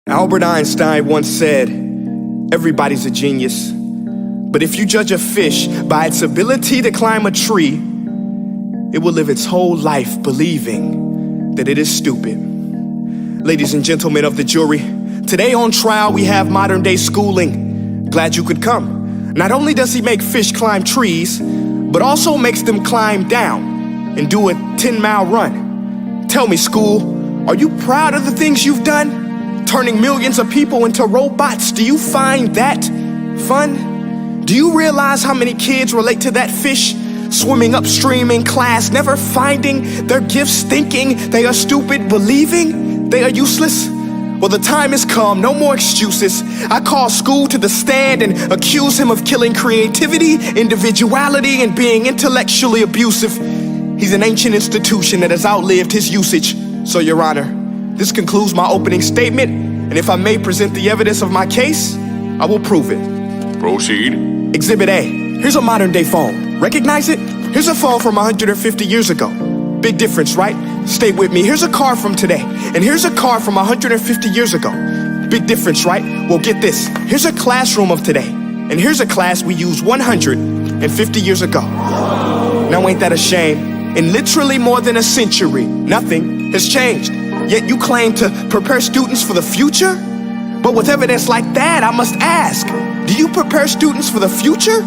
Albert Einstein once said, everybody's a genius, but if you judge a fish by its ability to climb a tree, it will live its whole life believing that it is stupid. Ladies and gentlemen of the jury, today on trial we have modern day schooling. Glad you could come. Not only does he make fish climb trees, but also makes them climb down and do a 10-mile run. Tell me, school, are you proud of the things you've done? Turning millions of people into robots, do you find that fun? Do you realize how many kids relate to that fish? Swimming upstream in class, never finding their gifts, thinking they are stupid, believing they are useless? Well, the time has come, no more excuses. I call school to the stand and accuse him of killing creativity, individuality, and being intellectually abusive. He's an ancient institution that has outlived his usage. So, Your Honor, this concludes my opening statement, and if I may present the evidence of my case, I will prove it. Proceed. Exhibit A. Here's a modern day phone. Recognize it? Here's a phone from 150 years ago. Big difference, right? Stay with me. Here's a car from today, and here's a car from 150 years ago. Big difference, right? Well, get this. Here's a classroom of today, and here's a class we used 150 years ago. Now, ain't that a shame? In literally more than a century, nothing has changed. Yet you claim to prepare students for the future? But with evidence like that, I must ask, do you prepare students for the future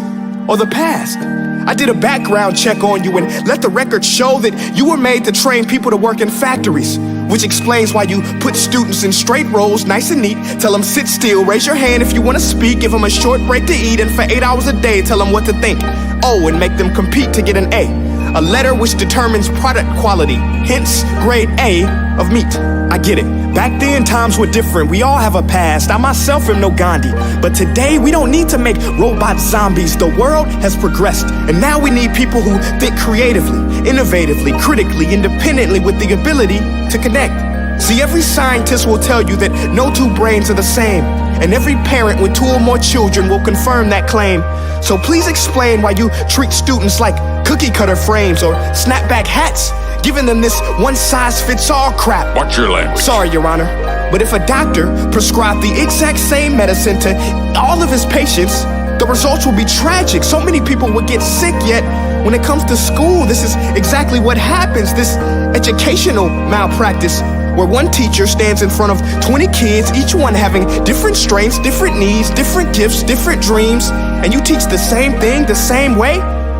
or the past? I did a background check on you and let the record show that you were made to train people to work in factories, which explains why you put students in straight rows, nice and neat, tell them sit still, raise your hand if you want to speak, give them a short break to eat, and for 8 hours a day, tell them what to think. Oh, and make them compete to get an A letter which determines product quality, hence grade A of meat. I get it. Back then, times were different. We all have a past. I myself am no Gandhi. But today, we don't need to make robot zombies. The world has progressed. And now we need people who think creatively, innovatively, critically, independently, with the ability to connect. See, every scientist will tell you that no two brains are the same. And every parent with 2 or more children will confirm that claim. So please explain why you treat students like cookie cutter frames or snapback hats, giving them this one-size-fits-all crap. Watch your language. Sorry, Your Honor, but if a doctor prescribed the exact same medicine to all of his patients, the results will be tragic. So many people would get sick, yet when it comes to school, this is exactly what happens, this educational malpractice, where one teacher stands in front of 20 kids, each one having different strengths, different needs, different gifts, different dreams, and you teach the same thing the same way?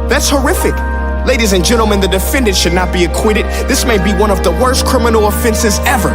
That's horrific. Ladies and gentlemen, the defendant should not be acquitted. This may be one of the worst criminal offenses ever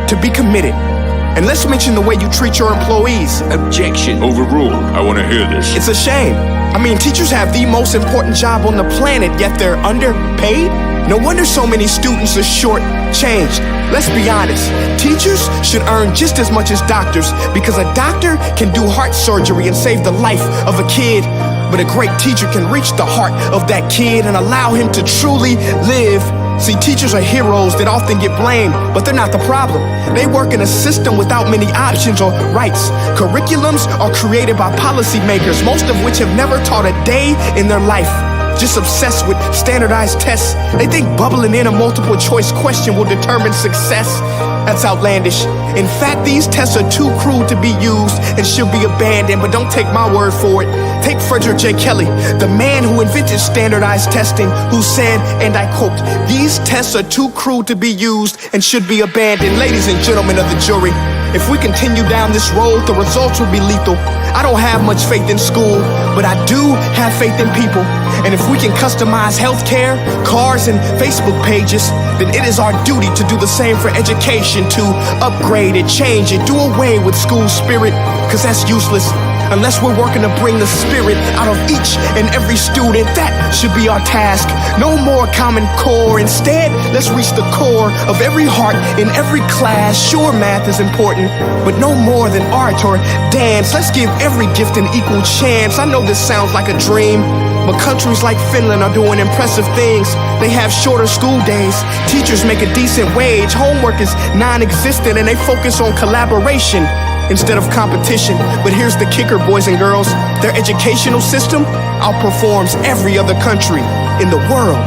to be committed. And let's mention the way you treat your employees. Objection. Overruled. I want to hear this. It's a shame. I mean, teachers have the most important job on the planet, yet they're underpaid? No wonder so many students are short-changed. Let's be honest, teachers should earn just as much as doctors, because a doctor can do heart surgery and save the life of a kid, but a great teacher can reach the heart of that kid and allow him to truly live. See, teachers are heroes that often get blamed, but they're not the problem. They work in a system without many options or rights. Curriculums are created by policymakers, most of which have never taught a day in their life. Just obsessed with standardized tests. They think bubbling in a multiple choice question will determine success. That's outlandish. In fact, these tests are too cruel to be used and should be abandoned, but don't take my word for it. Take Frederick J. Kelly, the man who invented standardized testing, who said, and I quote, "These tests are too cruel to be used and should be abandoned." Ladies and gentlemen of the jury, if we continue down this road, the results will be lethal. I don't have much faith in school, but I do have faith in people. And if we can customize healthcare, cars, and Facebook pages, then it is our duty to do the same for education, to upgrade it, change it, do away with school spirit, because that's useless. Unless we're working to bring the spirit out of each and every student, that should be our task. No more Common Core. Instead, let's reach the core of every heart in every class. Sure, math is important, but no more than art or dance. Let's give every gift an equal chance. I know this sounds like a dream, but countries like Finland are doing impressive things. They have shorter school days. Teachers make a decent wage. Homework is non-existent, and they focus on collaboration instead of competition. But here's the kicker, boys and girls. Their educational system outperforms every other country in the world.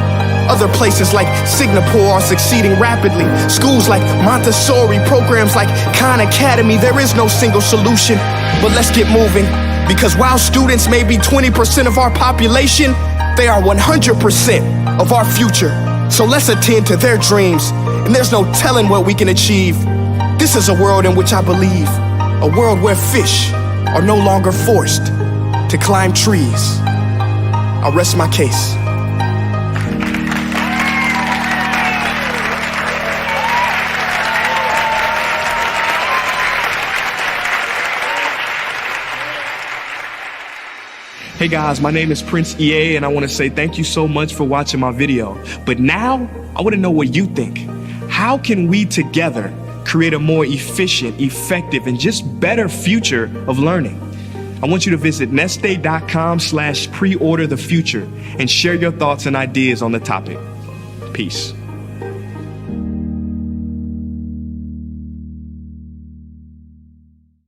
Other places like Singapore are succeeding rapidly. Schools like Montessori, programs like Khan Academy. There is no single solution, but let's get moving. Because while students may be 20% of our population, they are 100% of our future. So let's attend to their dreams, and there's no telling what we can achieve. This is a world in which I believe, a world where fish are no longer forced to climb trees. I'll rest my case. Hey guys, my name is Prince EA, and I want to say thank you so much for watching my video. But now, I want to know what you think. How can we together create a more efficient, effective, and just better future of learning? I want you to visit nestday.com/preorder the future and share your thoughts and ideas on the topic. Peace.